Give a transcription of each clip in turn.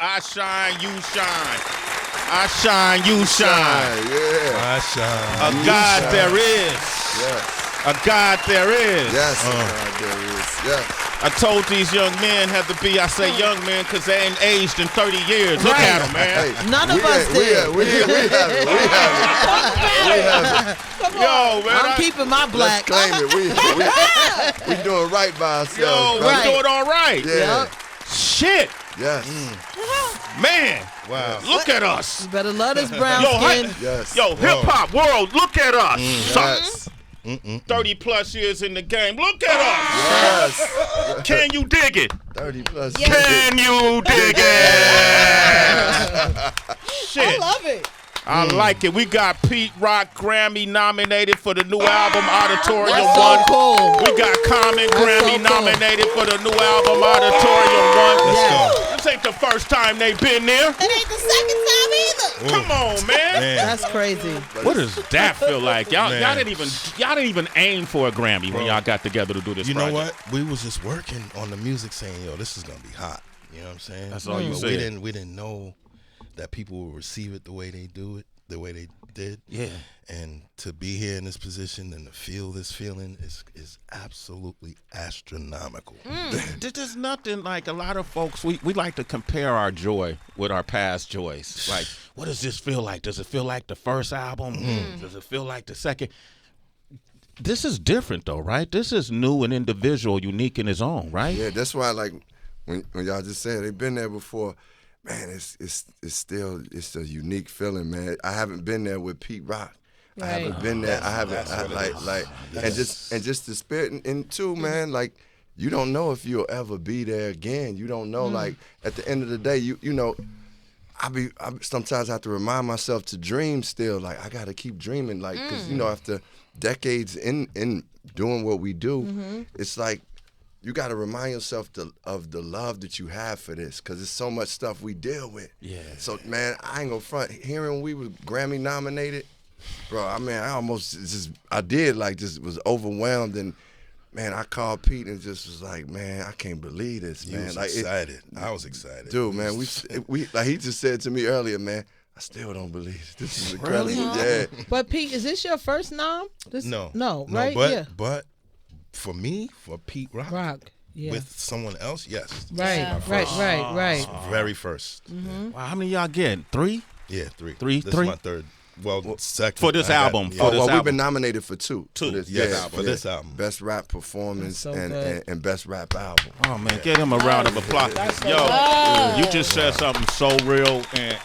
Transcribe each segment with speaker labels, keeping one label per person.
Speaker 1: I shine, you shine. I shine, you shine.
Speaker 2: Yeah.
Speaker 3: I shine.
Speaker 1: A God
Speaker 2: shine.
Speaker 1: there is.
Speaker 2: Yes.
Speaker 1: A God there is.
Speaker 2: Yes. God, there is. Yes.
Speaker 1: I told these young men had to be, I say young men because they ain't aged in 30 years. Look at them, man.
Speaker 2: Hey,
Speaker 4: None of us did.
Speaker 2: We have it. We have it.
Speaker 1: Yo, man.
Speaker 4: I'm keeping my black.
Speaker 2: Let's claim it. We doing right by ourselves.
Speaker 1: Yo,
Speaker 2: brother.
Speaker 1: we doing all right.
Speaker 2: Yeah.
Speaker 4: Yep.
Speaker 1: Shit.
Speaker 2: Yes.
Speaker 1: Man.
Speaker 3: Wow.
Speaker 1: Look at us.
Speaker 4: You better love this brown
Speaker 1: Yo,
Speaker 4: skin.
Speaker 2: Yes.
Speaker 1: Yo, hip-hop world, look at us.
Speaker 2: Yes.
Speaker 1: 30 plus years in the game. Look at us.
Speaker 2: Yes.
Speaker 1: Can you dig it?
Speaker 2: 30 plus.
Speaker 1: Can you dig it? Shit.
Speaker 5: I love it.
Speaker 1: I like it. We got Pete Rock Grammy nominated for the new album Auditorium
Speaker 4: That's so
Speaker 1: One.
Speaker 4: cool.
Speaker 1: We got Common Grammy
Speaker 4: so cool.
Speaker 1: nominated for the new album Auditorium One.
Speaker 4: Yes.
Speaker 1: This ain't the first time they been there.
Speaker 5: It ain't the second time either.
Speaker 1: Come on, man.
Speaker 4: That's crazy.
Speaker 1: What does that feel like? Y'all
Speaker 3: Man.
Speaker 1: didn't even aim for a Grammy when y'all got together to do this
Speaker 3: You
Speaker 1: project.
Speaker 3: know what? We was just working on the music, saying, "Yo, this is gonna be hot." You know what I'm saying?
Speaker 1: That's all you
Speaker 3: But
Speaker 1: said.
Speaker 3: We didn't know that people would receive it the way they do it, the way they did.
Speaker 1: Yeah.
Speaker 3: And to be here in this position and to feel this feeling is absolutely astronomical.
Speaker 1: There's nothing like a lot of folks, we like to compare our joy with our past joys. Like, what does this feel like? Does it feel like the first album? Does it feel like the second? This is different though, right? This is new and individual, unique in its own, right?
Speaker 2: Yeah, that's why like when y'all just said they've been there before, man, it's still a unique feeling, man. I haven't been there with Pete Rock. I haven't been there. I haven't and just the spirit and too, man, like you don't know if you'll ever be there again. You don't know, like at the end of the day, you know, I sometimes have to remind myself to dream still. Like I gotta keep dreaming, like because you know after decades in doing what we do, it's like you got to remind yourself of the love that you have for this because there's so much stuff we deal with.
Speaker 1: Yeah.
Speaker 2: So, man, I ain't gonna front. Hearing we was Grammy nominated, bro, I mean, I almost just was overwhelmed. And, man, I called Pete and just was like, man, I can't believe this,
Speaker 3: You
Speaker 2: man.
Speaker 3: was
Speaker 2: Like,
Speaker 3: excited. I was excited.
Speaker 2: Dude, man, we like he just said to me earlier, man, I still don't believe it. This is incredible. Yeah.
Speaker 4: But Pete, is this your first nom? No, right?
Speaker 3: But,
Speaker 4: Yeah.
Speaker 3: but for me, for Pete Rock,
Speaker 4: Rock. Yeah.
Speaker 3: with someone else, yes.
Speaker 4: Right,
Speaker 5: Yeah.
Speaker 4: right.
Speaker 3: Very first.
Speaker 1: Wow, how many y'all getting? 3?
Speaker 3: Yeah, three.
Speaker 1: Three?
Speaker 3: This is my third. Well, second.
Speaker 1: For this
Speaker 3: I got-
Speaker 1: album.
Speaker 3: yeah.
Speaker 1: For this
Speaker 2: Well, we've
Speaker 1: album.
Speaker 2: been nominated for two.
Speaker 1: Two,
Speaker 2: For this,
Speaker 3: yes, for this album.
Speaker 2: Best rap performance
Speaker 4: That's so good.
Speaker 2: and best rap album.
Speaker 1: Oh man, give him a round of applause. Yo, you just said something so real, and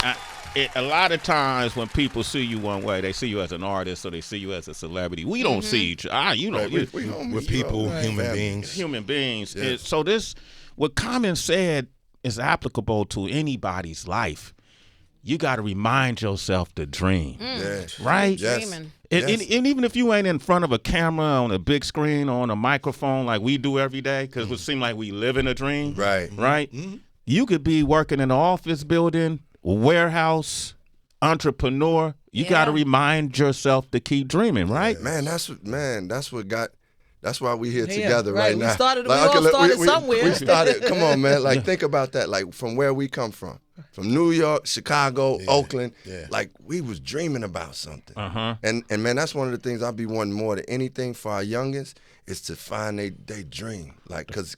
Speaker 1: a lot of times when people see you one way, they see you as an artist or they see you as a celebrity. We don't see each other. You know,
Speaker 2: Right, we homies,
Speaker 3: With people,
Speaker 2: bro.
Speaker 3: human
Speaker 2: Family.
Speaker 3: beings.
Speaker 1: human beings.
Speaker 2: Yeah.
Speaker 1: So this, what Common said, is applicable to anybody's life. You got to remind yourself to dream,
Speaker 2: Yeah.
Speaker 1: right?
Speaker 2: Yes.
Speaker 5: Dreaming.
Speaker 1: And,
Speaker 2: Yes.
Speaker 1: and even if you ain't in front of a camera on a big screen or on a microphone like we do every day, because it seems like we live in a dream,
Speaker 2: Right.
Speaker 1: right? You could be working in an office building, warehouse, entrepreneur. You got to remind yourself to keep dreaming, right?
Speaker 2: Man, that's why we here together
Speaker 4: right.
Speaker 2: right
Speaker 4: We
Speaker 2: now.
Speaker 4: started- we all started somewhere.
Speaker 2: We started. Come on, man. Like think about that. Like from where we come from New York, Chicago, Oakland.
Speaker 3: Yeah.
Speaker 2: Like we was dreaming about something.
Speaker 1: Uh-huh.
Speaker 2: And man, that's one of the things I be wanting more than anything for our youngest is to find they dream. Like cause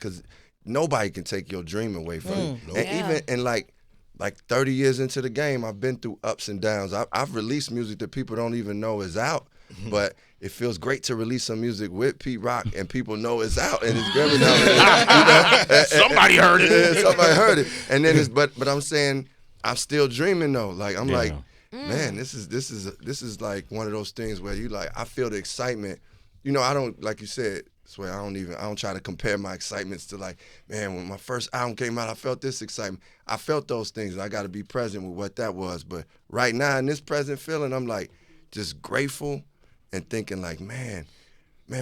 Speaker 2: nobody can take your dream away from you. And even like 30 years into the game, I've been through ups and downs. I've released music that people don't even know is out, but it feels great to release some music with Pete Rock and people know it's out and it's Grammy nominated.
Speaker 1: Somebody heard it.
Speaker 2: Yeah, somebody heard it. And then but I'm saying I'm still dreaming though. Like I'm like, man, this is like one of those things where you like I feel the excitement. You know, I don't like you said. Swear I don't try to compare my excitements to like, man, when my first album came out, I felt this excitement. I felt those things, and I got to be present with what that was. But right now, in this present feeling, I'm like just grateful and thinking like, man,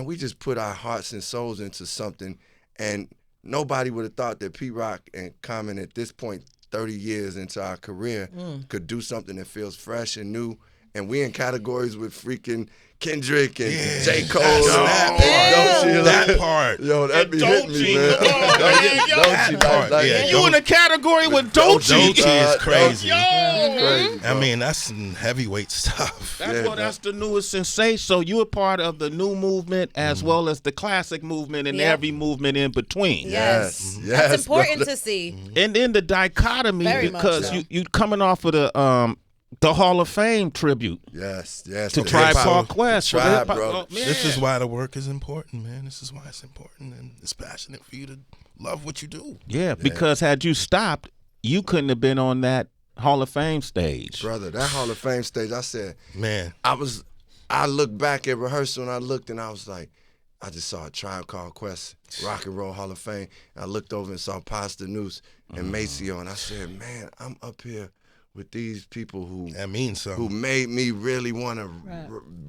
Speaker 2: we just put our hearts and souls into something, and nobody would have thought that Pete Rock and Common at this point, 30 years into our career, could do something that feels fresh and new and we in categories with freaking Kendrick and J. Cole.
Speaker 3: That part.
Speaker 2: Yo, that be hitting me, man.
Speaker 1: You in a category with Doechii.
Speaker 3: Doechii is crazy.
Speaker 2: Crazy,
Speaker 3: I mean, that's some heavyweight stuff.
Speaker 1: That's the newest sensation. So you're a part of the new movement as well as the classic movement and every movement in between.
Speaker 2: Yes.
Speaker 5: That's important to see.
Speaker 1: And then the dichotomy,
Speaker 5: Very
Speaker 1: because
Speaker 5: much so.
Speaker 1: you coming off of the Hall of Fame tribute.
Speaker 2: Yes.
Speaker 1: To Tribe Called Quest.
Speaker 2: Tribe, bro.
Speaker 3: This is why the work is important, man. This is why it's important, and it's passionate for you to love what you do.
Speaker 1: Yeah, because had you stopped, you couldn't have been on that Hall of Fame stage.
Speaker 2: Brother, that Hall of Fame stage, I said,
Speaker 3: man,
Speaker 2: I looked back at rehearsal and I looked and I was like, I just saw a Tribe Called Quest, Rock and Roll Hall of Fame. And I looked over and saw Pastor Noose and Maceo, and I said, man, I'm up here with these people who
Speaker 3: that means something.
Speaker 2: Who made me really want to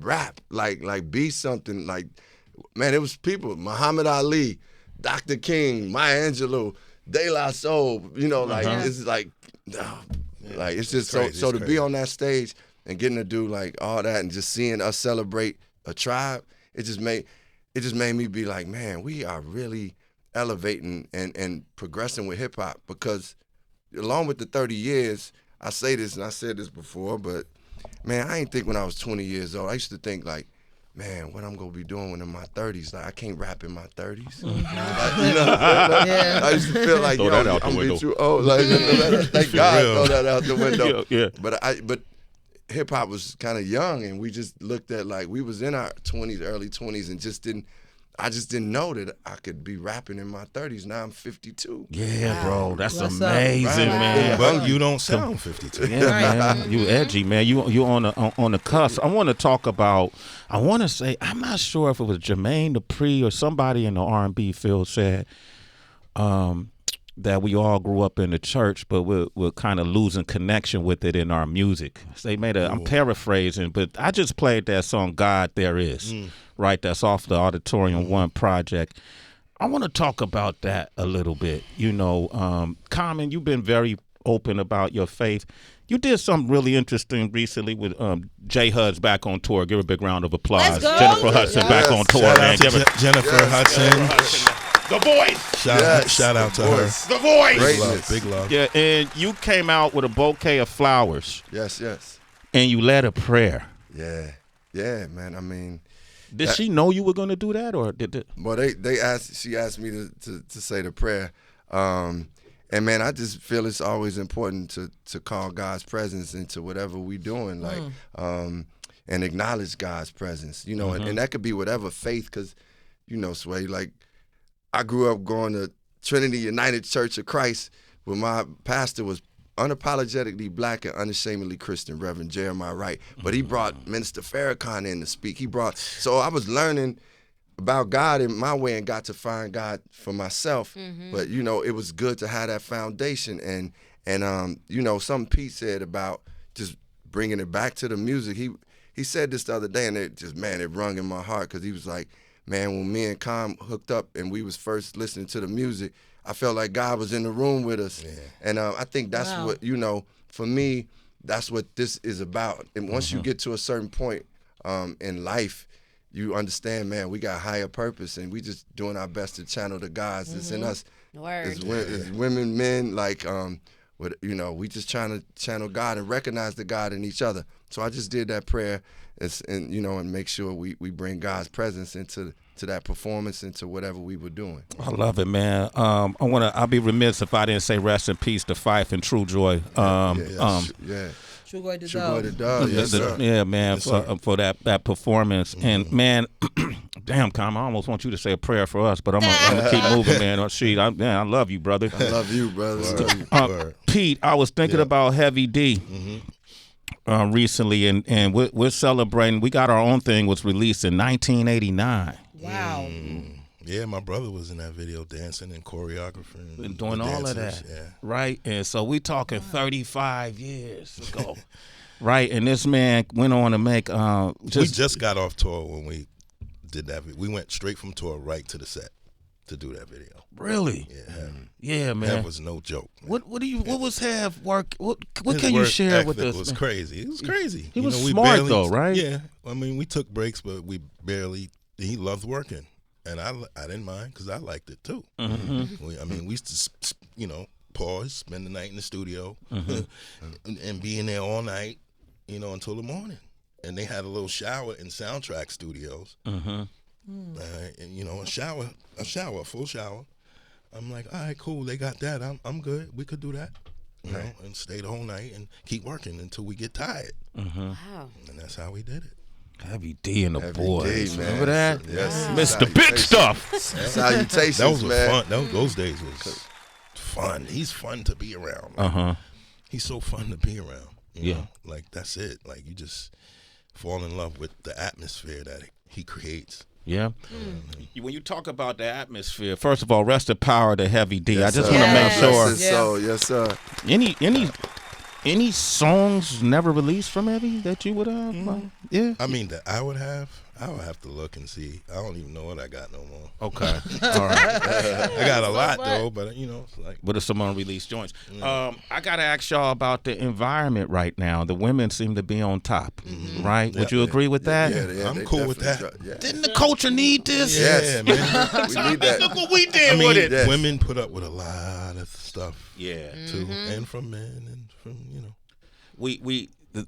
Speaker 2: rap, like be something. Like, man, it was people, Muhammad Ali, Dr. King, Maya Angelou, De La Soul, like it's like, like it's just crazy, so to be on that stage and getting to do like all that and just seeing us celebrate a tribe, it just made me be like, man, we are really elevating and progressing with hip hop, because along with the 30 years, I say this and I said this before, but man, I ain't think when I was 20 years old. I used to think like, man, what I'm gonna be doing when in my 30s? Like, I can't rap in my 30s. I used to feel like, yo, I'm gonna be too old. Like, thank God, throw that out the window.
Speaker 1: Yeah.
Speaker 2: But hip hop was kind of young, and we just looked at like we was in our 20s, early 20s, and I just didn't know that I could be rapping in my 30s. Now I'm 52.
Speaker 1: Yeah, bro, that's amazing, man.
Speaker 3: But you don't sound 52.
Speaker 1: Yeah, man, you edgy, man. You on the cusp. I want to talk about. I want to say, I'm not sure if it was Jermaine Dupri or somebody in the R&B field said that we all grew up in the church, but we're kind of losing connection with it in our music. So they made I'm paraphrasing, but I just played that song "God There Is." Right, that's off the Auditorium One project. I want to talk about that a little bit. Common, you've been very open about your faith. You did something really interesting recently with J Hud's back on tour. Give her a big round of applause. Jennifer Hudson back on tour, man.
Speaker 3: Jennifer Hudson.
Speaker 1: The voice.
Speaker 3: Shout out to her.
Speaker 1: The voice.
Speaker 3: Big love.
Speaker 1: Yeah, and you came out with a bouquet of flowers.
Speaker 2: Yes.
Speaker 1: And you led a prayer.
Speaker 2: Yeah, man. I mean,
Speaker 1: did she know you were going to do that, or did it?
Speaker 2: Well, she asked me to say the prayer, and man, I just feel it's always important to call God's presence into whatever we doing, like, and acknowledge God's presence, and that could be whatever faith, because, Sway, like, I grew up going to Trinity United Church of Christ, where my pastor was unapologetically black and unashamedly Christian, Reverend Jeremiah Wright. But he brought Minister Farrakhan in to speak. So I was learning about God in my way and got to find God for myself. But, it was good to have that foundation. And something Pete said about just bringing it back to the music. He said this the other day, and it rung in my heart, because he was like, man, when me and Com hooked up and we was first listening to the music, I felt like God was in the room with us. Yeah. And I think that's what, for me, that's what this is about. And once you get to a certain point in life, you understand, man, we got higher purpose, and we just doing our best to channel the gods that's in us. As women, men, like, we just trying to channel God and recognize the God in each other. So I just did that prayer, and make sure we bring God's presence into that performance, into whatever we were doing.
Speaker 1: I love it, man. I'll be remiss if I didn't say rest in peace to Fife and True Joy.
Speaker 4: True Boy
Speaker 2: to Dog. Yes, sir.
Speaker 1: Yeah, man, for that performance. And man, damn, Tom, I almost want you to say a prayer for us, but I'm gonna keep moving, man. I love you, brother.
Speaker 2: I love you, brother.
Speaker 1: Pete, I was thinking about Heavy D. Recently, and we're celebrating. We got our own thing, was released in 1989.
Speaker 4: Wow.
Speaker 3: Yeah, my brother was in that video dancing and choreographing.
Speaker 1: And doing all of that. Yeah. Right? And so we talking 35 years ago. Right? And this man went on to make...
Speaker 3: we just got off tour when we did that. We went straight from tour right to the set. to do that video.
Speaker 1: Really?
Speaker 3: Yeah.
Speaker 1: Yeah, man.
Speaker 3: That was no joke. Man.
Speaker 1: What was Hev work? What
Speaker 3: His
Speaker 1: can you
Speaker 3: work
Speaker 1: share with
Speaker 3: ethic
Speaker 1: us?
Speaker 3: was
Speaker 1: man?
Speaker 3: crazy. It was crazy.
Speaker 1: He was
Speaker 3: we
Speaker 1: smart
Speaker 3: barely,
Speaker 1: though, right?
Speaker 3: Yeah. I mean, we took breaks, but we barely. He loved working, and I didn't mind because I liked it too. We used to pause, spend the night in the studio, and be in there all night, until the morning. And they had a little shower in Soundtrack Studios. And a full shower. I'm like, all right, cool. They got that. I'm good. We could do that, and stay the whole night and keep working until we get tired.
Speaker 5: Wow.
Speaker 3: And that's how we did it.
Speaker 1: Heavy D and the boys.
Speaker 2: D, man.
Speaker 1: Remember that?
Speaker 2: Yes.
Speaker 1: Mr. Big Stuff.
Speaker 2: Salutations,
Speaker 3: That was
Speaker 2: man.
Speaker 3: fun. Those days was fun. He's fun to be around. Man. He's so fun to be around. You know? Like that's it. Like you just fall in love with the atmosphere that he creates.
Speaker 1: Yeah. When you talk about the atmosphere, first of all, rest in power to Heavy D.
Speaker 2: Yes,
Speaker 1: I just
Speaker 2: sir.
Speaker 1: want to make sure.
Speaker 2: Yes, sir.
Speaker 1: Any songs never released from Heavy that you would have? Yeah.
Speaker 3: I mean, that I would have to look and see. I don't even know what I got no more.
Speaker 1: Okay. All right.
Speaker 3: I got a lot though, but it's like.
Speaker 1: What are some unreleased joints? I gotta ask y'all about the environment right now. The women seem to be on top, right? Would you agree with that?
Speaker 2: Yeah,
Speaker 3: I'm cool with that.
Speaker 1: Didn't the culture need this?
Speaker 3: Yeah, man.
Speaker 2: We need that.
Speaker 1: Look what we did with it.
Speaker 2: Yes.
Speaker 3: Women put up with a lot of stuff.
Speaker 1: Yeah.
Speaker 3: Too, and from men, and from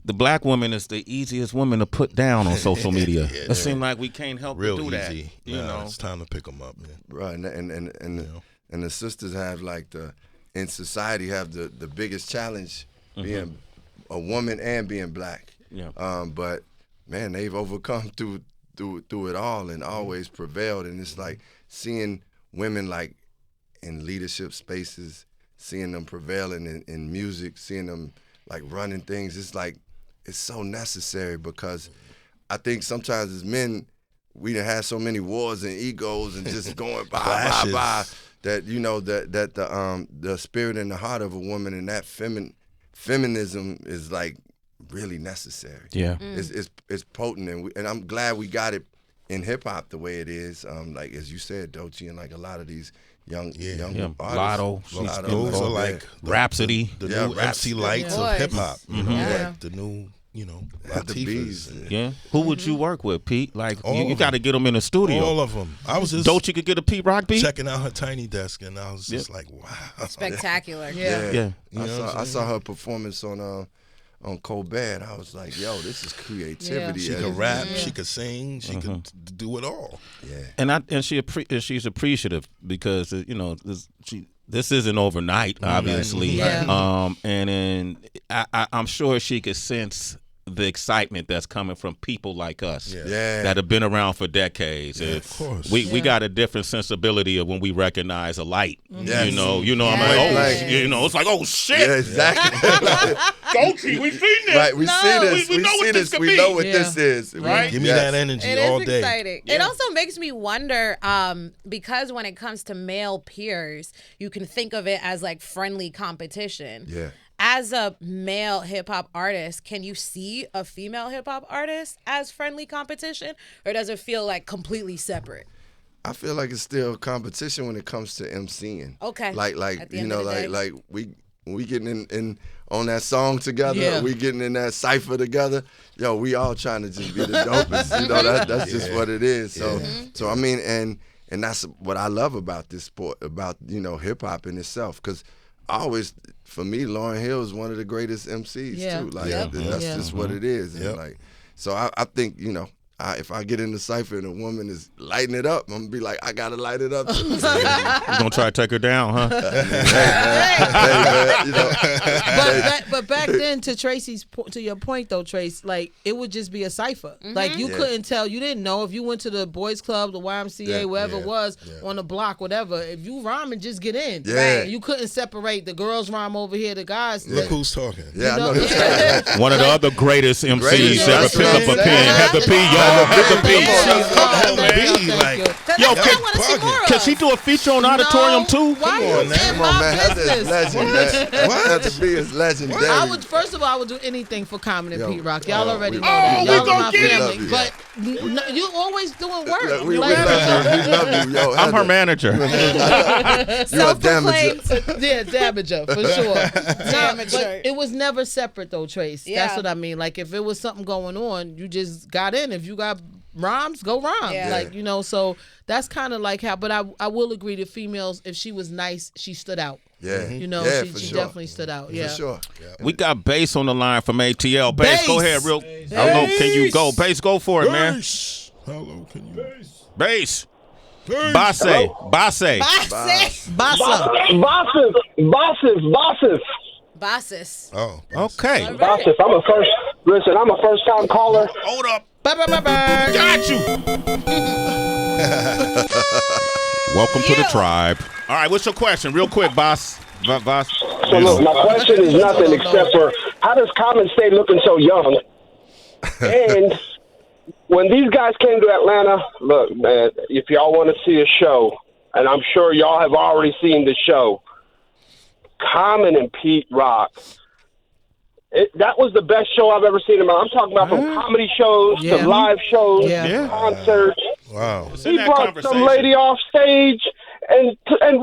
Speaker 1: The black woman is the easiest woman to put down on social media. It seems like we can't help
Speaker 3: real
Speaker 1: but do that.
Speaker 3: easy.
Speaker 1: You know,
Speaker 3: it's time to pick them up, man.
Speaker 2: Right, and the sisters have in society have the biggest challenge being a woman and being black.
Speaker 1: Yeah.
Speaker 2: But man, they've overcome through it all and always prevailed. And it's like seeing women like in leadership spaces, seeing them prevailing in music, seeing them like running things. It's so necessary because I think sometimes as men, we done had so many wars and egos and just going by that that the spirit and the heart of a woman and that feminism is like really necessary.
Speaker 1: Yeah.
Speaker 2: It's potent and I'm glad we got it in hip hop the way it is. Like as you said, Doechii, and like a lot of these young artists.
Speaker 1: Lotto.
Speaker 3: Those are like
Speaker 1: Rhapsody.
Speaker 3: The new MC Lights of hip hop. Like the new, Latifahs.
Speaker 1: Yeah. Who would you work with, Pete? Like you got to get them in the studio.
Speaker 3: All of them. I was just
Speaker 1: Doechii could get a Pete Rock beat.
Speaker 3: checking out her tiny desk, and I was just like, wow,
Speaker 5: Spectacular.
Speaker 1: Yeah.
Speaker 2: I saw her performance on Colbert. I was like, yo, this is creativity.
Speaker 3: She could rap, she could sing, she could do it all.
Speaker 2: Yeah.
Speaker 1: And she's appreciative because this isn't overnight, obviously.
Speaker 4: Yeah.
Speaker 1: And then I'm sure she could sense the excitement that's coming from people like us that have been around for decades.
Speaker 3: Of course.
Speaker 1: We got a different sensibility of when we recognize a light.
Speaker 2: Yes.
Speaker 1: I'm like, it's like, oh shit.
Speaker 2: Yeah, exactly.
Speaker 1: Doechii, we seen this.
Speaker 2: Right, we see this.
Speaker 1: We know what this could be.
Speaker 2: We know what this is.
Speaker 1: Right?
Speaker 3: Give me that energy all day.
Speaker 5: It is exciting. It also makes me wonder, because when it comes to male peers, you can think of it as like friendly competition.
Speaker 2: Yeah.
Speaker 5: As a male hip hop artist, can you see a female hip hop artist as friendly competition, or does it feel like completely separate?
Speaker 2: I feel like it's still competition when it comes to MCing.
Speaker 5: Okay.
Speaker 2: Like
Speaker 5: At the end of the day.
Speaker 2: like we getting in on that song together, we getting in that cypher together. Yo, we all trying to just be the dopest. That's just what it is. So I mean, and that's what I love about this sport, about hip hop in itself, because for me, Lauryn Hill is one of the greatest MCs too. Like that's just what it is. And like, so I think if I get in the cypher and a woman is lighting it up, I'm gonna be like, I gotta light it up too.
Speaker 1: You gonna try to take her down, huh?
Speaker 2: Hey, man,
Speaker 4: But back then, to your point though, Trace, like it would just be a cipher. Like you couldn't tell, you didn't know if you went to the boys club, the YMCA, wherever it was on the block, whatever. If you rhyme and just get in, right? You couldn't separate the girls rhyme over here, the guys.
Speaker 3: Look who's talking.
Speaker 2: Yeah, I know.
Speaker 1: One of the other greatest MCs ever pick up a pen. Have the P, y'all. the beat. Yo, can she do a feature on Auditorium too?
Speaker 4: Why you in
Speaker 2: Come on, man. Heather is legend, man. Heather B is legendary.
Speaker 4: First of all, I would do anything for Common and Pete Rock. Y'all already know
Speaker 1: Oh,
Speaker 4: that.
Speaker 1: we
Speaker 4: Y'all
Speaker 1: gonna
Speaker 4: my
Speaker 1: get
Speaker 4: family.
Speaker 2: it.
Speaker 4: But you always doing work.
Speaker 2: We love you, yo.
Speaker 1: I'm her manager.
Speaker 2: You're a damager.
Speaker 4: Yeah, damager for sure.
Speaker 5: Damager.
Speaker 4: But it was never separate though, Trace.
Speaker 5: Yeah.
Speaker 4: That's what I mean. Like if it was something going on, you just got in. If you got rhymes, go rhyme.
Speaker 5: Yeah.
Speaker 4: Like, you know, so that's kind of like how, but I will agree that females, if she was nice, she stood out.
Speaker 2: Yeah.
Speaker 4: You know,
Speaker 2: Yeah,
Speaker 4: she
Speaker 2: for sure.
Speaker 4: definitely stood out. Yeah.
Speaker 2: For sure.
Speaker 1: We got Bass on the line from ATL. Bass, go ahead, real.
Speaker 4: Bass.
Speaker 1: How low can you go? Bass, go for it, man.
Speaker 3: How low can you?
Speaker 1: Bass. Basse. Basse.
Speaker 5: Bosses.
Speaker 4: Bassa.
Speaker 5: Bosses.
Speaker 3: Oh,
Speaker 1: Okay.
Speaker 6: Bosses. I'm a first time caller.
Speaker 1: Hold up.
Speaker 4: Ba-ba-ba-ba.
Speaker 1: Got you. Welcome to the tribe. All right, what's your question? Real quick, boss. Boss.
Speaker 6: So look, my question is nothing except for how does Common stay looking so young? And when these guys came to Atlanta, look, man, if y'all want to see a show, and I'm sure y'all have already seen the show, Common and Pete Rock. That was the best show I've ever seen in my life. I'm talking about from comedy shows to live shows, concerts.
Speaker 3: wow.
Speaker 6: He brought some lady off stage and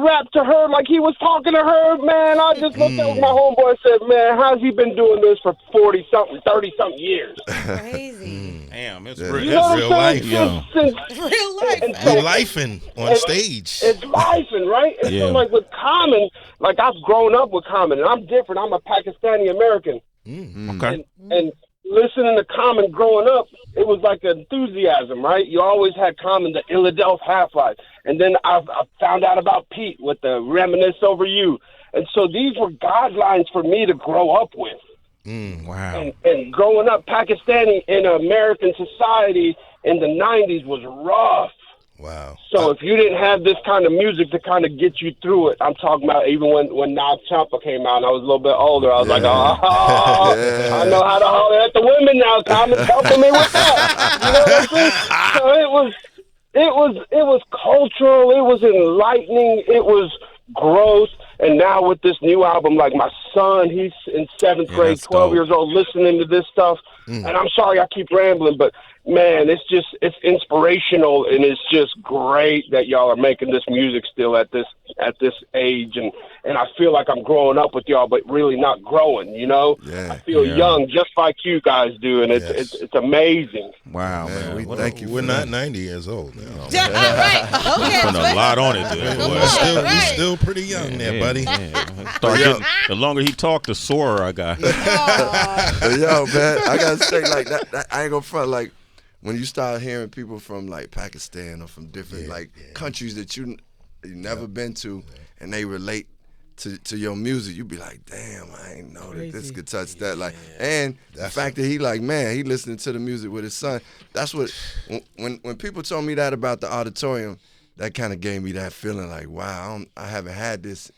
Speaker 6: rapped to her like he was talking to her, man. I just looked at my homeboy and said, man, how's he been doing this for 40-something, 30-something years?
Speaker 5: Crazy.
Speaker 1: Damn, it's
Speaker 6: You
Speaker 1: real.
Speaker 6: know what
Speaker 3: real
Speaker 6: I'm
Speaker 3: life,
Speaker 6: saying?
Speaker 5: Real life.
Speaker 6: And
Speaker 3: We
Speaker 6: so-
Speaker 3: lifing on stage.
Speaker 6: It's lifing, right? And
Speaker 1: Yeah.
Speaker 6: so, like, with Common, like, I've grown up with Common, and I'm different. I'm a Pakistani-American.
Speaker 1: Okay.
Speaker 6: And listening to Common growing up, it was like enthusiasm, right? You always had Common, the Illadelph Half-Life. And then I found out about Pete with the Reminisce Over You. And so these were guidelines for me to grow up with.
Speaker 1: Wow.
Speaker 6: And growing up Pakistani in American society in the 90s was rough.
Speaker 3: Wow.
Speaker 6: So if you didn't have this kind of music to kind of get you through it, I'm talking about even when Knob Champa came out and I was a little bit older, I was like, I know how to holler at the women now. Common helping me with that. You know what I'm saying? So it was cultural, it was enlightening, it was growth. And now with this new album, like my son, he's in 7th grade,
Speaker 1: that's
Speaker 6: 12
Speaker 1: dope.
Speaker 6: years old, listening to this stuff. And I'm sorry I keep rambling, but man, it's inspirational, and it's just great that y'all are making this music still at this age, and I feel like I'm growing up with y'all, but really not growing, you know?
Speaker 2: Yeah.
Speaker 6: I feel young, just like you guys do, and it's amazing.
Speaker 1: Wow, man.
Speaker 2: We
Speaker 1: What
Speaker 2: thank you.
Speaker 3: We're
Speaker 2: for
Speaker 3: not
Speaker 2: that.
Speaker 3: 90 years old now.
Speaker 5: Yeah, right. Okay.
Speaker 1: putting a lot on it, dude. Boy.
Speaker 3: We're still pretty young there, buddy.
Speaker 1: Start getting, the longer he talked, the sorer I got.
Speaker 2: But yo, man, I gotta say, like that I ain't gonna front. Like when you start hearing people from like Pakistan or from different countries that you never been to, and they relate to your music, you be like, damn, I ain't know that this could touch that. Like, and the fact that he like, man, he listening to the music with his son. That's what when people told me that about the Auditorium, that kind of gave me that feeling like, wow, I haven't had this.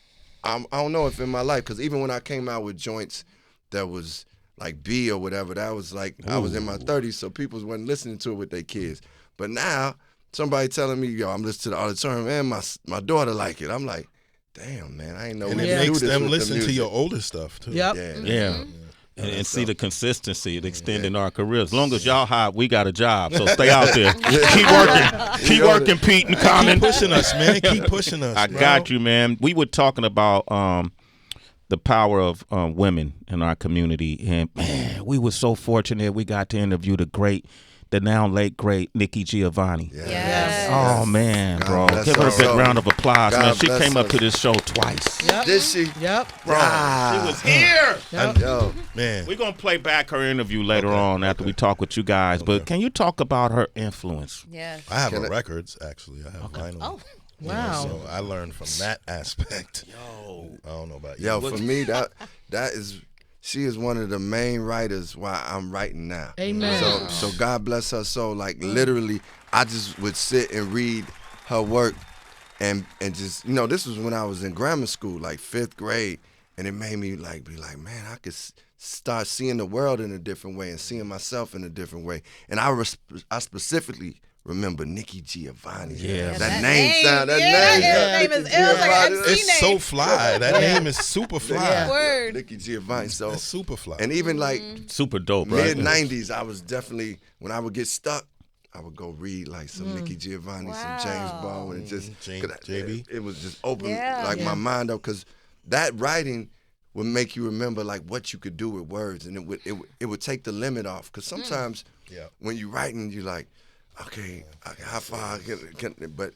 Speaker 2: I don't know if in my life, because even when I came out with joints that was like B or whatever, that was like, I was in my 30s, so people wasn't listening to it with their kids. But now, somebody telling me, yo, I'm listening to the Auditorium, and my daughter like it. I'm like, damn, man, I ain't know
Speaker 3: And
Speaker 2: we
Speaker 3: it
Speaker 2: could do
Speaker 3: makes
Speaker 2: this
Speaker 3: them
Speaker 2: with
Speaker 3: listen
Speaker 2: the
Speaker 3: to
Speaker 2: music.
Speaker 3: your older stuff, too.
Speaker 4: Yep.
Speaker 1: Yeah. And see the consistency, the extending our careers. As long as y'all hot, we got a job. So stay out there. Keep working. Keep working, Pete and Common.
Speaker 3: Keep pushing us, man. Keep pushing us.
Speaker 1: I got you, man. We were talking about the power of women in our community. And, man, we were so fortunate we got to interview the now late great Nikki Giovanni.
Speaker 5: Yes.
Speaker 1: Oh, man,
Speaker 2: God
Speaker 1: bro.
Speaker 2: bless
Speaker 1: Give her a
Speaker 2: her
Speaker 1: big
Speaker 2: soul.
Speaker 1: round of applause,
Speaker 2: God
Speaker 1: man. She
Speaker 2: bless
Speaker 1: came up
Speaker 2: her.
Speaker 1: to this show twice.
Speaker 4: Yep.
Speaker 2: Did she?
Speaker 4: Yep.
Speaker 1: Bro, she was here.
Speaker 2: Yo,
Speaker 3: Man.
Speaker 1: We're going to play back her interview later on after we talk with you guys. But can you talk about her influence?
Speaker 5: Yeah.
Speaker 3: I have her records, actually. I have vinyl.
Speaker 5: Oh.
Speaker 3: You know,
Speaker 4: Wow.
Speaker 3: so I learned from that aspect. Yo. I don't know about you.
Speaker 2: yo, for me, that is. She is one of the main writers why I'm writing now.
Speaker 4: Amen.
Speaker 2: So God bless her soul. Like literally, I just would sit and read her work, and just this was when I was in grammar school, like 5th grade, and it made me be like, man, I could start seeing the world in a different way and seeing myself in a different way. And I specifically remember Nikki Giovanni.
Speaker 1: Yeah,
Speaker 2: that name sound. That
Speaker 5: name is like
Speaker 3: it's so fly. That name is super fly.
Speaker 5: Yeah. Word.
Speaker 2: Nikki Giovanni. So
Speaker 3: it's super fly.
Speaker 2: And even like
Speaker 1: super dope. Right?
Speaker 2: Mid-90s, I was definitely, when I would get stuck, I would go read like some Nikki Giovanni, some James Baldwin, and just
Speaker 3: JB.
Speaker 2: It was just open my mind up, because that writing would make you remember like what you could do with words, and it would take the limit off. Because sometimes when you're writing, you're like, okay, how far can but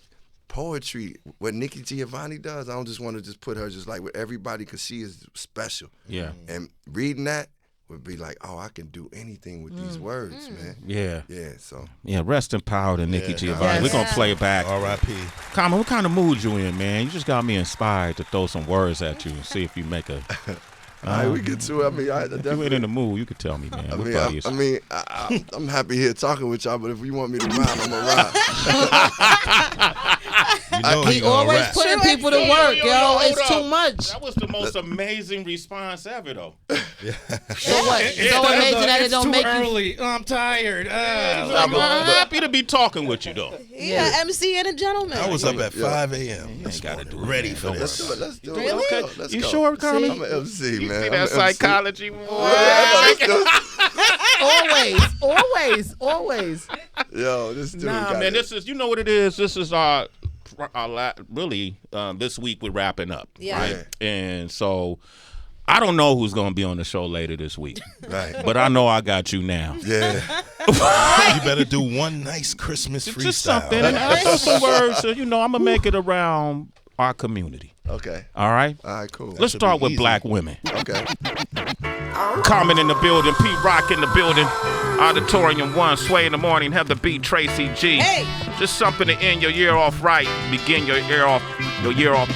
Speaker 2: poetry, what Nikki Giovanni does, I don't just want to just put her just like with everybody, because she is special.
Speaker 1: Yeah.
Speaker 2: And reading that would be like, oh, I can do anything with these words, man.
Speaker 1: Yeah.
Speaker 2: Yeah, so.
Speaker 1: Yeah, rest in power to Nikki Giovanni.
Speaker 5: Yes.
Speaker 1: We're going to play it back.
Speaker 3: R.I.P.
Speaker 1: Common, what kind of mood you in, man? You just got me inspired to throw some words at you and see if you make a...
Speaker 2: All right, we get to it. I mean, I
Speaker 1: If you
Speaker 2: definitely...
Speaker 1: ain't in the mood, you could tell me, man.
Speaker 2: I'm happy here talking with y'all, but if you want me to rhyme, I'm going to rhyme.
Speaker 3: You know
Speaker 4: He always
Speaker 3: rap.
Speaker 4: putting people to work, yo.
Speaker 1: hold
Speaker 4: It's
Speaker 1: up.
Speaker 4: too much.
Speaker 1: That was the most amazing response ever, though.
Speaker 4: So what? It's so amazing that it don't make you.
Speaker 7: early. I'm tired.
Speaker 1: I'm happy to be talking with you, though.
Speaker 5: Yeah, MC and a gentleman.
Speaker 3: I was up at 5 a.m.
Speaker 1: You ain't got to do it.
Speaker 3: ready for
Speaker 2: Let's
Speaker 3: this.
Speaker 2: do it. Let's do it.
Speaker 5: Really?
Speaker 2: Let's go. Let's
Speaker 1: You
Speaker 2: go.
Speaker 1: sure, Common?
Speaker 2: I'm an MC,
Speaker 1: You
Speaker 2: man.
Speaker 1: see
Speaker 2: I'm
Speaker 1: that
Speaker 2: an MC.
Speaker 1: psychology, boy?
Speaker 2: Let's do it.
Speaker 4: Always.
Speaker 2: Yo, this dude
Speaker 1: Nah,
Speaker 2: got
Speaker 1: man,
Speaker 2: it.
Speaker 1: this is, you know what it is? This is really, this week we're wrapping up.
Speaker 5: Yeah.
Speaker 1: Right? And so I don't know who's going to be on the show later this week.
Speaker 2: Right.
Speaker 1: But I know I got you now.
Speaker 2: Yeah.
Speaker 3: You better do one nice Christmas freestyle.
Speaker 1: Just something. And I throw some words. So, I'm going to make it around our community.
Speaker 2: Okay.
Speaker 1: All right?
Speaker 2: All right, cool.
Speaker 1: Let's
Speaker 3: should
Speaker 1: start
Speaker 3: be
Speaker 1: with
Speaker 3: easy.
Speaker 1: black women.
Speaker 2: Okay.
Speaker 1: Common in the building, Pete Rock in the building, Auditorium One, Sway in the morning, have the beat, Tracy G.
Speaker 5: Hey.
Speaker 1: Just something to end your year off right, begin your year off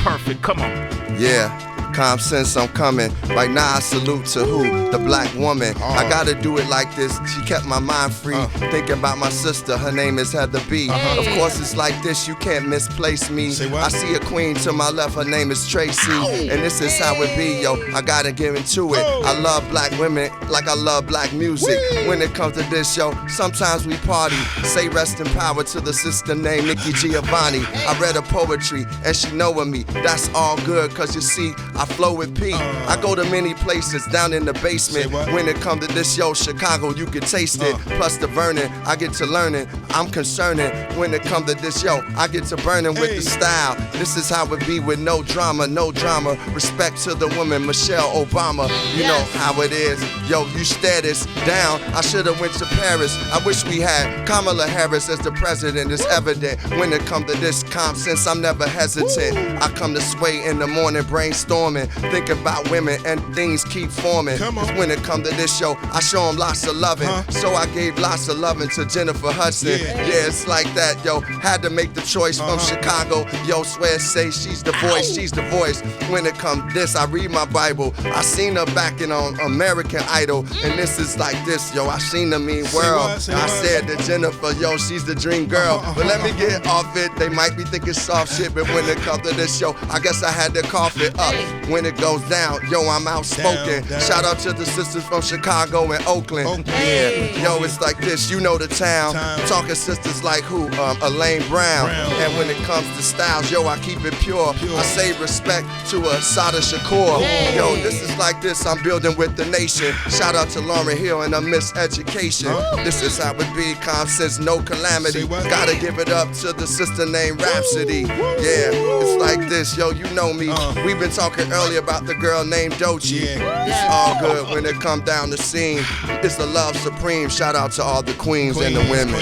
Speaker 1: perfect. Come on.
Speaker 2: Yeah. Calm sense, I'm coming. Right now, I salute to who? The black woman. I gotta do it like this. She kept my mind free. Thinking about my sister. Her name is Heather B. Of course, it's like this. You can't misplace me.
Speaker 3: Say what?
Speaker 2: I see a queen to my left. Her name is Tracy. And this is how it be, yo. I gotta get into it. I love black women like I love black music. When it comes to this, yo, sometimes we party. Say rest in power to the sister named Nikki Giovanni. I read her poetry and she knowing me. That's all good, cause you see, I flow with P. I go to many places down in the basement.
Speaker 3: Say what?
Speaker 2: When it come to this, yo, Chicago, you can taste it. Plus the burning, I get to learning. I'm concerning. When it come to this, yo, I get to burning with the style. This is how it be with no drama, no drama. Respect to the woman, Michelle Obama. You know how it is. Yo, you status down. I should have went to Paris. I wish we had Kamala Harris as the president. It's evident. When it come to this calm sense, I'm never hesitant. I come to Sway in the morning, brainstorming. Think about women and things keep forming.
Speaker 3: Come on.
Speaker 2: When it come to this show, I show them lots of loving. So I gave lots of loving to Jennifer Hudson. Yeah, it's like that, yo. Had to make the choice from Chicago. Yo, swear say she's the voice, she's the voice. When it come this, I read my Bible. I seen her back in on American Idol. And this is like this, yo. I seen the mean world.
Speaker 3: what? Say
Speaker 2: I
Speaker 3: what?
Speaker 2: said to Jennifer, yo, she's the dream girl. But let me get off it. They might be thinking soft shit, but when it comes to this show, I guess I had to cough it up. When it goes down, yo, I'm outspoken.
Speaker 3: Down.
Speaker 2: Shout out to the sisters from Chicago and Oakland. Yeah, yo, it's like this, you know the town. Talking sisters like who? Elaine Brown. And when it comes to styles, yo, I keep it pure. I say respect to Asada Shakur. Yo, this is like this, I'm building with the nation. Shout out to Lauryn Hill and a Miseducation. This is how it be, calm sense, no calamity.
Speaker 3: Say what?
Speaker 2: Gotta give it up to the sister named Rhapsody. Yeah, it's like this, yo, you know me. We've been talking earlier about the girl named Doechii. It's all good when it come down the scene. It's the love supreme. Shout out to all the queens and the women.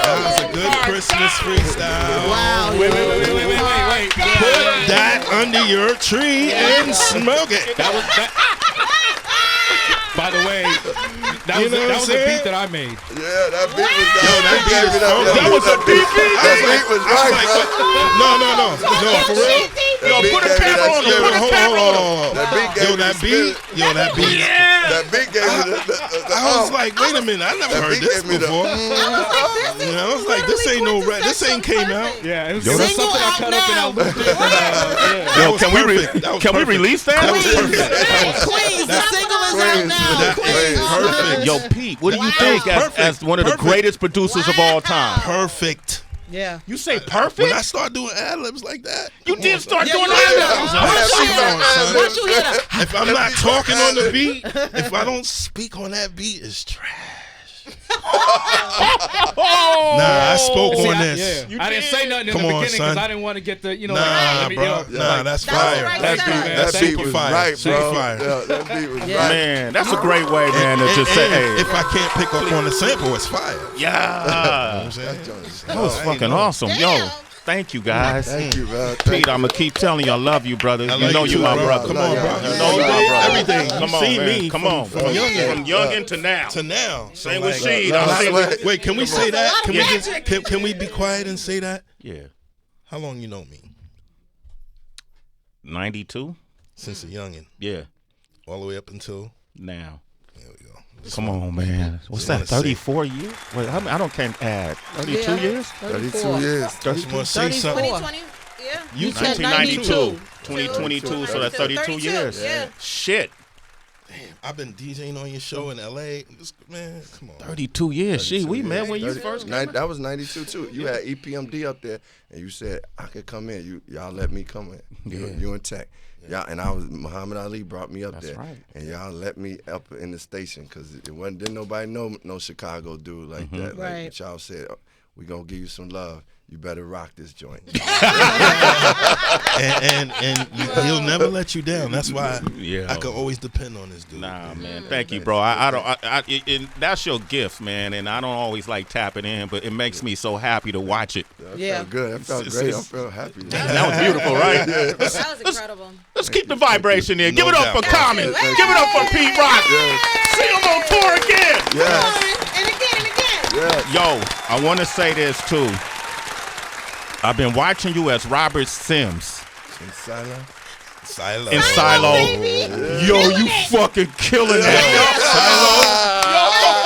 Speaker 3: That was a good Christmas freestyle.
Speaker 4: Wow.
Speaker 7: Wait.
Speaker 3: Put that under your tree and smoke it.
Speaker 7: That was that. By the way, that
Speaker 3: You know what I'm
Speaker 7: was a
Speaker 3: saying?
Speaker 7: beat that I made.
Speaker 2: Yeah, that beat was
Speaker 3: that beat is
Speaker 2: that
Speaker 3: was a beat.
Speaker 2: That beat was right, bro.
Speaker 3: No, for real?
Speaker 1: Yo, put a camera on him. Put a camera on him.
Speaker 3: That beat.
Speaker 2: That beat gave me the
Speaker 3: I was like, wait a minute, I never heard this before. I was like, this ain't no rap. This ain't came out.
Speaker 7: Yeah, it was something I cut up and I looped it.
Speaker 1: Yo, can we release that?
Speaker 3: That was perfect.
Speaker 4: Queens, the single is out now.
Speaker 3: Perfect.
Speaker 1: Yo, Pete, what do you think as one of the greatest producers of all time?
Speaker 3: Perfect.
Speaker 4: Yeah.
Speaker 1: You say perfect?
Speaker 3: When I start doing ad-libs like that.
Speaker 1: You did start doing
Speaker 4: Once
Speaker 1: ad-libs.
Speaker 4: you hear that,
Speaker 3: If I'm not talking on the beat, if I don't speak on that beat, it's trash. Nah, I spoke on this.
Speaker 7: Yeah. I didn't say nothing in the beginning because I didn't want to get the,
Speaker 3: Nah, bro. That's fire.
Speaker 2: That beat was right, bro. That beat was right.
Speaker 1: Man, that's a great way, man, to just say, hey.
Speaker 3: If I can't pick up on the sample, it's fire.
Speaker 1: Yeah. That was fucking awesome. Yo, thank you, guys.
Speaker 2: Thank you, bro.
Speaker 1: Pete, I'm going to keep telling you I love you, brother. You know you my brother.
Speaker 3: Come on, bro.
Speaker 1: You know you my brother.
Speaker 3: Everything.
Speaker 1: Come on, man. Come on. From youngin' to now.
Speaker 3: To now.
Speaker 1: Same with Sheed.
Speaker 3: Wait, can we say that? Can we be quiet and say that?
Speaker 1: Yeah.
Speaker 3: How long you know me?
Speaker 1: 92?
Speaker 3: Since a youngin'.
Speaker 1: Yeah.
Speaker 3: All the way up until
Speaker 1: now.
Speaker 3: There we go.
Speaker 1: Come on, man. What's that, 34 years? Wait, I don't can't add. 32 years?
Speaker 2: 32 years.
Speaker 3: Just want to say something.
Speaker 5: 2020. Yeah.
Speaker 1: You 1992. 2022, so that's 32 years.
Speaker 5: Yeah.
Speaker 1: Shit.
Speaker 3: I've been DJing on your show in LA. Man, come on.
Speaker 1: 32 years. Shit, we met when you first came out.
Speaker 2: That was 92 too. You had EPMD up there, and you said I could come in. Y'all let me come in. You and Tech. Yeah, and Muhammad Ali brought me up there,
Speaker 1: right.
Speaker 2: and y'all let me up in the station because didn't nobody know no Chicago dude like that.
Speaker 4: Right.
Speaker 2: Like y'all said, we gonna give you some love. You better rock this joint.
Speaker 3: and he'll never let you down. That's why I can always depend on this dude.
Speaker 1: Nah, man. Thank you, bro. I that's your gift, man, and I don't always like tapping in, but it makes me so happy to watch it.
Speaker 2: That felt good. That felt great. I felt happy.
Speaker 1: That was beautiful, right?
Speaker 5: That was incredible.
Speaker 1: Let's keep the vibration there. Give it up for
Speaker 3: doubt.
Speaker 1: Common. Give it up for Pete Rock. See him on tour again.
Speaker 2: Yes.
Speaker 5: And again.
Speaker 2: Yes.
Speaker 1: Yo, I want to say this too. I've been watching you as Robert Sims
Speaker 3: Silo.
Speaker 1: in Silo. Yo, you fucking killing that.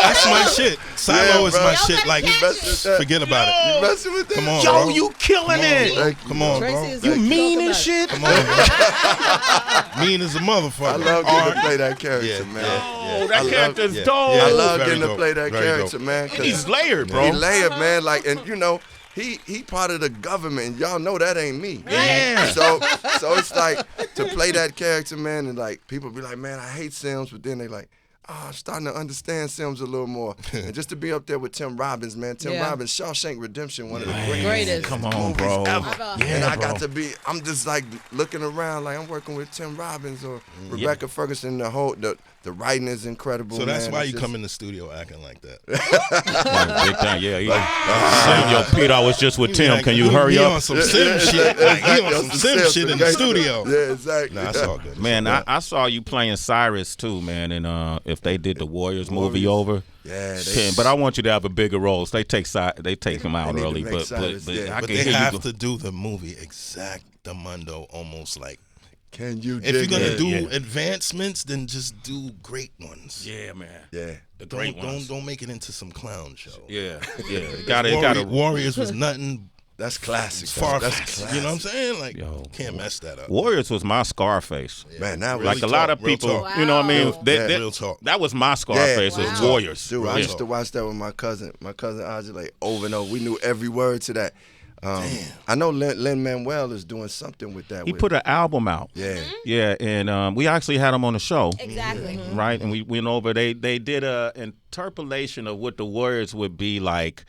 Speaker 3: That's my shit. Silo is my shit. Like, forget about it.
Speaker 2: You messing with that?
Speaker 3: Come on,
Speaker 1: Yo,
Speaker 3: bro.
Speaker 1: you killing it.
Speaker 3: Come on, bro.
Speaker 1: You mean and shit.
Speaker 3: Come on. Mean as a motherfucker.
Speaker 2: I love getting to play that character, man.
Speaker 1: Oh, that character's dope.
Speaker 2: I love
Speaker 3: Very
Speaker 2: getting to
Speaker 3: dope.
Speaker 2: play that
Speaker 3: Very
Speaker 2: character,
Speaker 3: dope.
Speaker 2: man. 'Cause
Speaker 1: He's layered, bro.
Speaker 2: He layered, man. Like, and you know, he part of the government, and y'all know that ain't me.
Speaker 1: Yeah.
Speaker 2: So it's like to play that character, man, and like people be like, man, I hate Sims, but then they like, I'm starting to understand Sims a little more. And just to be up there with Tim Robbins, man. Tim Robbins, Shawshank Redemption, one of the greatest
Speaker 1: Come on, bro.
Speaker 2: ever.
Speaker 1: Yeah,
Speaker 2: And I
Speaker 1: bro.
Speaker 2: got to be, I'm just like looking around like I'm working with Tim Robbins or Rebecca Ferguson. The writing is incredible.
Speaker 3: So that's
Speaker 2: man.
Speaker 3: why
Speaker 2: It's
Speaker 3: you
Speaker 2: just-
Speaker 3: come in the studio acting like that.
Speaker 1: Big time, yeah. Yo, Pete, I was just with Tim. Can you hurry
Speaker 3: He
Speaker 1: up?
Speaker 3: on some Sim shit. Like, he on some Sim shit in the studio.
Speaker 2: Yeah, exactly.
Speaker 3: Nah, it's all good.
Speaker 1: Man, I saw you playing Cyrus too, man. And if they did the Warriors movie over,
Speaker 2: Yeah,
Speaker 1: but I want you to have a bigger role. So they take him out
Speaker 2: need to
Speaker 1: early,
Speaker 2: make
Speaker 1: but
Speaker 2: Cyrus, yeah.
Speaker 1: I
Speaker 3: But
Speaker 1: can
Speaker 3: they
Speaker 1: hear you.
Speaker 3: have to do the movie exactamundo, almost like.
Speaker 2: Can you
Speaker 3: If you're
Speaker 2: dig
Speaker 3: gonna
Speaker 2: it?
Speaker 3: do advancements, then just do great ones.
Speaker 1: Yeah, man.
Speaker 2: Yeah.
Speaker 1: The great ones.
Speaker 3: Don't make it into some clown show.
Speaker 1: Yeah. Got to.
Speaker 3: Warriors was nothing
Speaker 2: That's classic.
Speaker 3: far
Speaker 2: That's
Speaker 3: fetched.
Speaker 2: classic.
Speaker 3: You know what I'm saying? Like,
Speaker 1: Yo.
Speaker 3: can't mess that up.
Speaker 1: Warriors was my Scarface.
Speaker 2: Man, that was
Speaker 1: Like a lot of
Speaker 3: real
Speaker 1: people,
Speaker 3: talk.
Speaker 1: you know what I mean?
Speaker 5: Wow.
Speaker 3: Real talk.
Speaker 1: That was my Scarface. Was
Speaker 5: Wow.
Speaker 1: Warriors.
Speaker 2: Dude, I
Speaker 1: Yeah.
Speaker 2: used to watch that with my cousin Audrey, like over and over. We knew every word to that. I know Lin-Manuel is doing something with that.
Speaker 1: He put an album out.
Speaker 2: Yeah.
Speaker 1: Yeah, and we actually had him on the show.
Speaker 5: Exactly.
Speaker 1: Right, and we went over. They did a interpolation of what the Warriors would be like,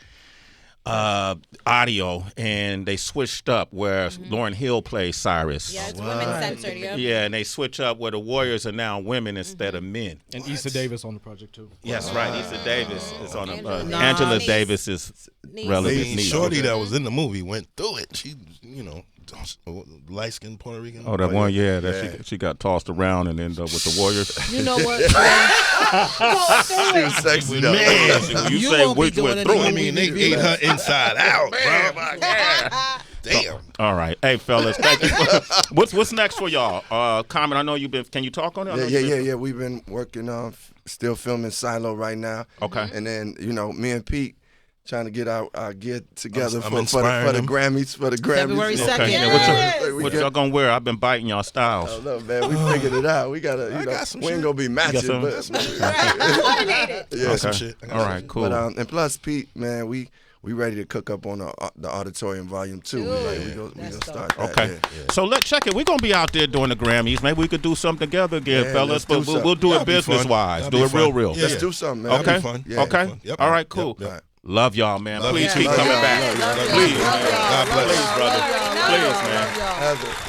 Speaker 1: audio, and they switched up where Lauryn Hill plays Cyrus.
Speaker 5: Yeah, it's women censored. Yeah.
Speaker 1: Yeah, and they switch up where the Warriors are now women instead of men.
Speaker 7: And Issa Davis on the project too.
Speaker 1: Yes, right. Issa Davis is on
Speaker 5: Angela.
Speaker 1: Angela
Speaker 5: Niece.
Speaker 1: Davis is
Speaker 5: Niece.
Speaker 1: relative
Speaker 3: The
Speaker 1: niece.
Speaker 3: shorty that was in the movie went through it. She, light-skinned Puerto Rican.
Speaker 1: Oh, that one, yeah. That she got tossed around and ended up with the Warriors.
Speaker 4: You know what?
Speaker 2: She was sexy though.
Speaker 1: Man, you say
Speaker 4: won't be
Speaker 1: which
Speaker 4: doing
Speaker 1: went
Speaker 4: it
Speaker 1: through.
Speaker 4: anymore.
Speaker 3: I mean, they ate her inside out, bro. Damn.
Speaker 1: All right. Hey, fellas, thank you. What's next for y'all? Common, I know you've been. Can you talk on it?
Speaker 2: Yeah. We've been working on, still filming Silo right now.
Speaker 1: Okay.
Speaker 2: And then, me and Pete trying to get our gear together
Speaker 3: I'm
Speaker 2: for the Grammys.
Speaker 4: February 2nd.
Speaker 1: Okay.
Speaker 4: Yes.
Speaker 1: What y'all gonna wear? I've been biting y'all styles.
Speaker 2: Oh, no, man, we figured it out. We gotta, we ain't gonna be matching, but
Speaker 5: Coordinated.
Speaker 2: yeah.
Speaker 3: Some shit.
Speaker 1: All right, cool.
Speaker 2: But and plus, Pete, man, we ready to cook up on the Auditorium Volume 2. We gonna start that.
Speaker 1: Okay.
Speaker 2: Yeah.
Speaker 1: So let's check it. We're gonna be out there doing the Grammys. Maybe we could do something together again,
Speaker 2: Yeah,
Speaker 1: fellas.
Speaker 2: let's
Speaker 1: But
Speaker 2: do
Speaker 1: we'll do it
Speaker 3: That'll be
Speaker 1: business
Speaker 3: fun.
Speaker 1: wise.
Speaker 3: That'll
Speaker 1: Do
Speaker 3: be
Speaker 1: it real,
Speaker 3: fun.
Speaker 1: real.
Speaker 3: Yeah.
Speaker 2: Let's do something, man.
Speaker 1: Okay.
Speaker 3: That'll be fun.
Speaker 2: Yeah.
Speaker 1: Okay.
Speaker 3: Fun. Yep.
Speaker 1: All right. Cool.
Speaker 3: Yep.
Speaker 1: Love y'all, man.
Speaker 3: Love
Speaker 1: Please
Speaker 3: you.
Speaker 1: keep
Speaker 3: Love
Speaker 1: coming
Speaker 3: y'all.
Speaker 1: back.
Speaker 3: Love y'all.
Speaker 1: Please,
Speaker 3: Love
Speaker 1: man.
Speaker 3: y'all. God bless.
Speaker 1: Please, brother. Please, man.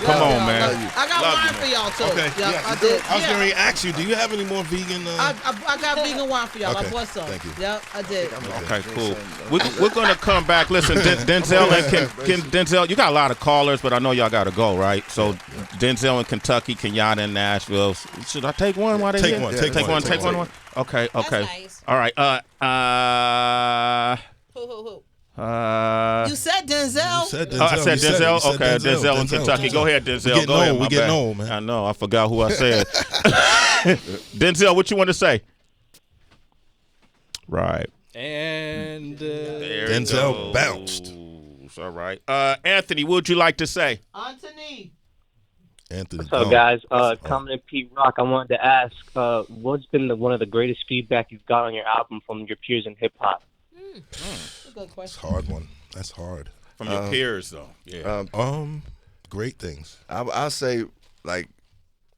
Speaker 1: Come on, man.
Speaker 4: I got
Speaker 1: Love
Speaker 4: wine
Speaker 1: you,
Speaker 4: for y'all too.
Speaker 3: Okay.
Speaker 4: Yeah,
Speaker 3: Yeah.
Speaker 4: I did.
Speaker 3: I was going to ask you, do you have any more vegan?
Speaker 4: I got vegan wine for y'all.
Speaker 3: Okay.
Speaker 4: I bought some.
Speaker 3: Thank you.
Speaker 4: Yep, I did.
Speaker 1: Okay, cool. We're gonna come back. Listen, Denzel and Denzel, you got a lot of callers, but I know y'all gotta go, right? So Denzel in Kentucky, Kenyatta in Nashville. Should I take one while they
Speaker 3: Take
Speaker 1: here?
Speaker 3: one.
Speaker 1: Take one. Okay.
Speaker 5: That's nice.
Speaker 1: All right.
Speaker 5: Who?
Speaker 4: You said Denzel.
Speaker 3: You said Denzel.
Speaker 1: I said
Speaker 3: You said it.
Speaker 1: Denzel.
Speaker 3: You said
Speaker 1: Okay, Denzel in Kentucky. Go ahead, Denzel. Go ahead.
Speaker 3: We getting old, man.
Speaker 1: I know. I forgot who I said. Denzel, what you want to say? Right.
Speaker 7: And
Speaker 1: There
Speaker 3: Denzel
Speaker 1: it
Speaker 3: bounced.
Speaker 1: goes. All right. Anthony, what would you like to say?
Speaker 4: Anthony.
Speaker 3: Anthony.
Speaker 8: What's up, guys? Coming in Pete Rock, I wanted to ask, what's been one of the greatest feedback you've got on your album from your peers in hip hop?
Speaker 4: That's a good
Speaker 3: That's
Speaker 4: question.
Speaker 3: a hard one. That's hard.
Speaker 1: From your peers, though. Yeah.
Speaker 3: Great things.
Speaker 2: I'll say, like,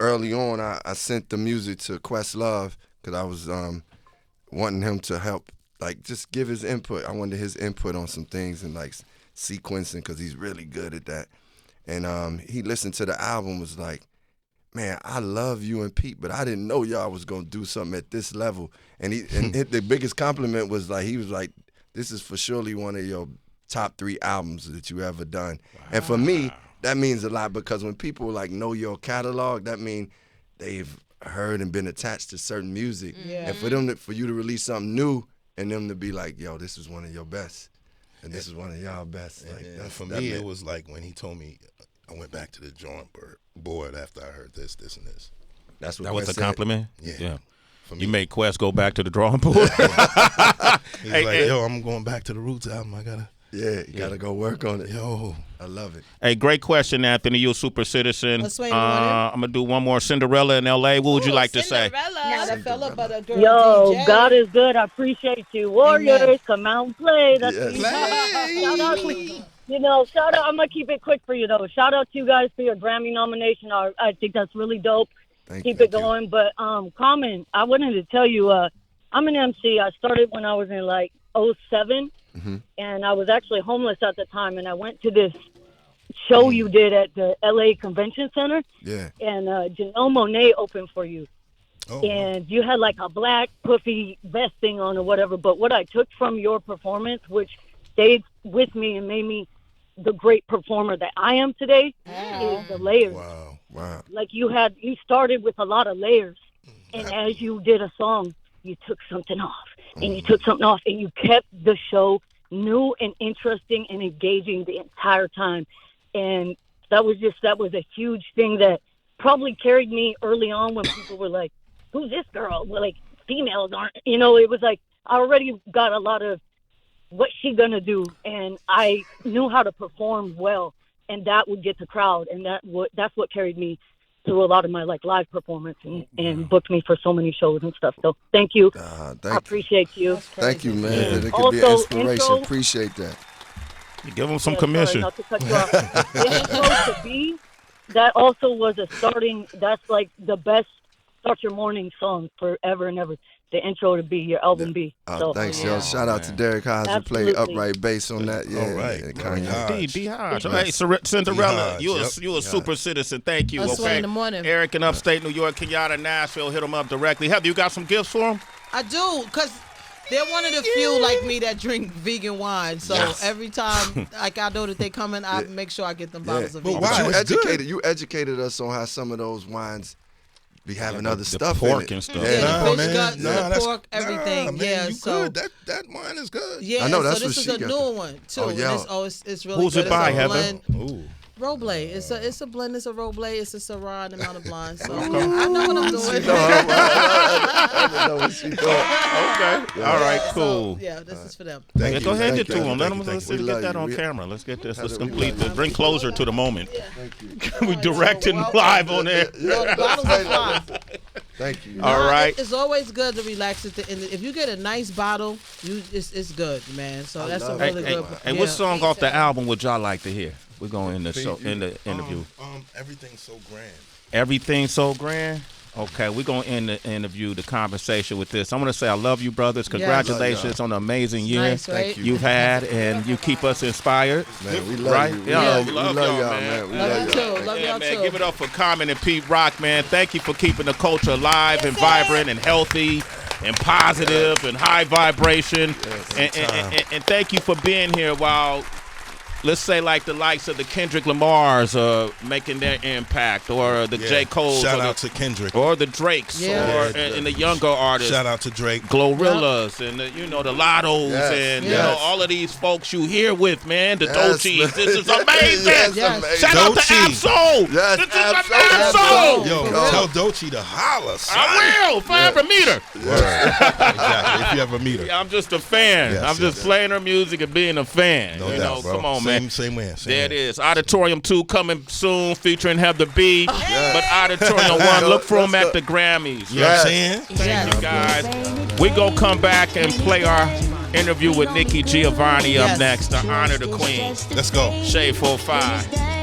Speaker 2: early on, I sent the music to Questlove because I was wanting him to help, like, just give his input. I wanted his input on some things and, like, sequencing because he's really good at that. And he listened to the album, was like, man, I love you and Pete, but I didn't know y'all was going to do something at this level. And the biggest compliment was like, he was like, this is for surely one of your top 3 albums that you ever done. Wow. And for me, that means a lot because when people like know your catalog, that means they've heard and been attached to certain music.
Speaker 4: Yeah.
Speaker 2: And for you to release something new and them to be like, yo, this is one of your best. And this is one of y'all best. Like,
Speaker 3: And for me, it was like when he told me, I went back to the drawing board after I heard this, and this.
Speaker 2: That's what
Speaker 1: That was a
Speaker 2: said.
Speaker 1: compliment?
Speaker 3: Yeah. For me,
Speaker 1: You made Quest go back to the drawing board?
Speaker 3: he's like, yo, I'm going back to the Roots album. I gotta.
Speaker 2: Yeah, you got to go work on it.
Speaker 3: Yo.
Speaker 2: I love it.
Speaker 1: Hey, great question, Anthony. You're a super citizen.
Speaker 4: Let's wait one.
Speaker 1: I'm going to do one more. Cinderella in L.A. What would you like to say?
Speaker 4: Now that fella, but a girl
Speaker 9: Yo,
Speaker 4: DJ.
Speaker 9: God is good. I appreciate you. Warriors,
Speaker 4: Amen.
Speaker 9: come out and play. That's
Speaker 2: Yes.
Speaker 9: shout out to, shout out. I'm gonna keep it quick for you though. Shout out to you guys for your Grammy nomination. I think that's really dope. Keep it going. But Common, I wanted to tell you, I'm an MC. I started when I was in like 07, and I was actually homeless at the time. And I went to this show you did at the LA Convention Center.
Speaker 2: Yeah.
Speaker 9: And Janelle Monáe opened for you.
Speaker 3: Oh,
Speaker 9: And you had like a black puffy vest thing on or whatever. But what I took from your performance, which stayed with me and made me the great performer that I am today, is the layers.
Speaker 2: Wow.
Speaker 9: Like you started with a lot of layers. And as you did a song, you took something off. And you took something off. And you kept the show new and interesting and engaging the entire time. And that was a huge thing that probably carried me early on when people were like, who's this girl? Well, like, females aren't, it was like, I already got a lot of what's she gonna do? And I knew how to perform well, and that would get the crowd. And that's what carried me through a lot of my like live performance and booked me for so many shows and stuff. So thank you. I appreciate you.
Speaker 2: Thank you, man.
Speaker 1: Yeah.
Speaker 2: It could be an
Speaker 9: Also,
Speaker 2: inspiration.
Speaker 9: intro-
Speaker 2: Appreciate that.
Speaker 1: You give them some
Speaker 9: Yeah,
Speaker 1: commission.
Speaker 9: Sorry, not to cut you off. The intro to B, that also was that's like the best start your morning song forever and ever. The intro to B, your album B. So,
Speaker 2: Thanks, yo. Shout out to Derek Hodge who played
Speaker 9: Absolutely.
Speaker 2: upright bass on that. Yeah,
Speaker 3: All right.
Speaker 2: yeah,
Speaker 3: Derek
Speaker 2: Kanye.
Speaker 3: Hodge.
Speaker 1: D. Hodge. Hey, Cinderella,
Speaker 3: Hodge,
Speaker 1: you
Speaker 3: yep.
Speaker 1: a super citizen. Thank you.
Speaker 4: Let's wait
Speaker 1: Okay.
Speaker 4: in the morning.
Speaker 1: Eric in upstate New York, Kenyatta, Nashville. Hit them up directly. Heather, you got some gifts for them?
Speaker 4: I do, because they're one of the few like me that drink vegan wine. So every time like I know that they come in, I make sure I get them bottles of
Speaker 3: But
Speaker 4: vegan
Speaker 3: why?
Speaker 4: wine.
Speaker 3: It's
Speaker 2: You educated us on how some of those wines be having other
Speaker 1: the
Speaker 2: stuff
Speaker 1: pork
Speaker 2: in it.
Speaker 1: and stuff.
Speaker 4: Yeah,
Speaker 3: Nah,
Speaker 4: the fish
Speaker 3: man.
Speaker 4: guts,
Speaker 3: Nah,
Speaker 4: the
Speaker 3: that's-
Speaker 4: pork, everything.
Speaker 3: Nah, man,
Speaker 4: yeah,
Speaker 3: you
Speaker 4: so
Speaker 3: good. That wine is good.
Speaker 4: yeah,
Speaker 2: I know,
Speaker 4: so
Speaker 2: that's
Speaker 4: this
Speaker 2: what
Speaker 4: is
Speaker 2: she
Speaker 4: a
Speaker 2: got
Speaker 4: new
Speaker 2: there.
Speaker 4: one too.
Speaker 2: Oh,
Speaker 4: And
Speaker 2: yeah.
Speaker 4: it's really
Speaker 1: Who's
Speaker 4: good.
Speaker 1: it by,
Speaker 4: It's a
Speaker 1: Heather?
Speaker 4: blend.
Speaker 3: Ooh.
Speaker 4: Roble. It's a blend. It's a Roble. It's a Syrah and a Mount Blanc. So I know what I'm doing.
Speaker 2: I know what she doing.
Speaker 1: Okay. All right. Cool.
Speaker 4: So, yeah, this is for them.
Speaker 1: Yeah, go ahead and get to
Speaker 2: you.
Speaker 1: them. Let's get that on camera. Let's get this. Let's complete this. Bring closure to the moment. We directing live on air.
Speaker 4: No, the bottles are fine.
Speaker 2: Thank you.
Speaker 1: All right.
Speaker 4: It's always good to relax at the end. If you get a nice bottle, it's good, man. So that's a really good.
Speaker 1: Hey, what song off the album would y'all like to hear? We're going in the interview.
Speaker 3: Everything's so grand.
Speaker 1: Everything's so grand. Okay, we're going to end the interview, the conversation with this. I want to say I love you, brothers. Congratulations on the amazing year
Speaker 4: nice, right?
Speaker 1: you've had, and you keep us inspired.
Speaker 2: Man, we love
Speaker 1: right?
Speaker 2: you.
Speaker 1: Yeah,
Speaker 2: We love y'all, man. We
Speaker 4: love you too. Love y'all
Speaker 1: man.
Speaker 4: too.
Speaker 1: Give it up for Common and Pete Rock, man. Thank you for keeping the culture alive and vibrant and healthy and positive and high vibration. And thank you for being here while, let's say, like the likes of the Kendrick Lamars making their impact, or the J. Cole's.
Speaker 3: Shout out to Kendrick.
Speaker 1: Or the Drakes, and the younger artists.
Speaker 3: Shout out to Drake.
Speaker 1: Glorillaz, and the Lottos, and all of these folks you here with, man. The Doechis. This is amazing. Shout out to Absol.
Speaker 2: Yes,
Speaker 1: this is Absol.
Speaker 3: Yo, tell Doechii to holler, son.
Speaker 1: I will, if I ever meet her.
Speaker 3: Exactly, if you ever meet her.
Speaker 1: Yeah, I'm just a fan. I'm just playing her music and being a fan.
Speaker 3: No doubt, bro.
Speaker 1: Come on, man.
Speaker 3: Same way.
Speaker 1: There it is. Auditorium 2 coming soon, featuring Heather B. But Auditorium 1, look for them at the Grammys.
Speaker 3: You know what I'm saying?
Speaker 1: Thank you, guys. We going to come back and play our interview with Nikki Giovanni up next to honor the queen.
Speaker 3: Let's go.
Speaker 1: Shade 45.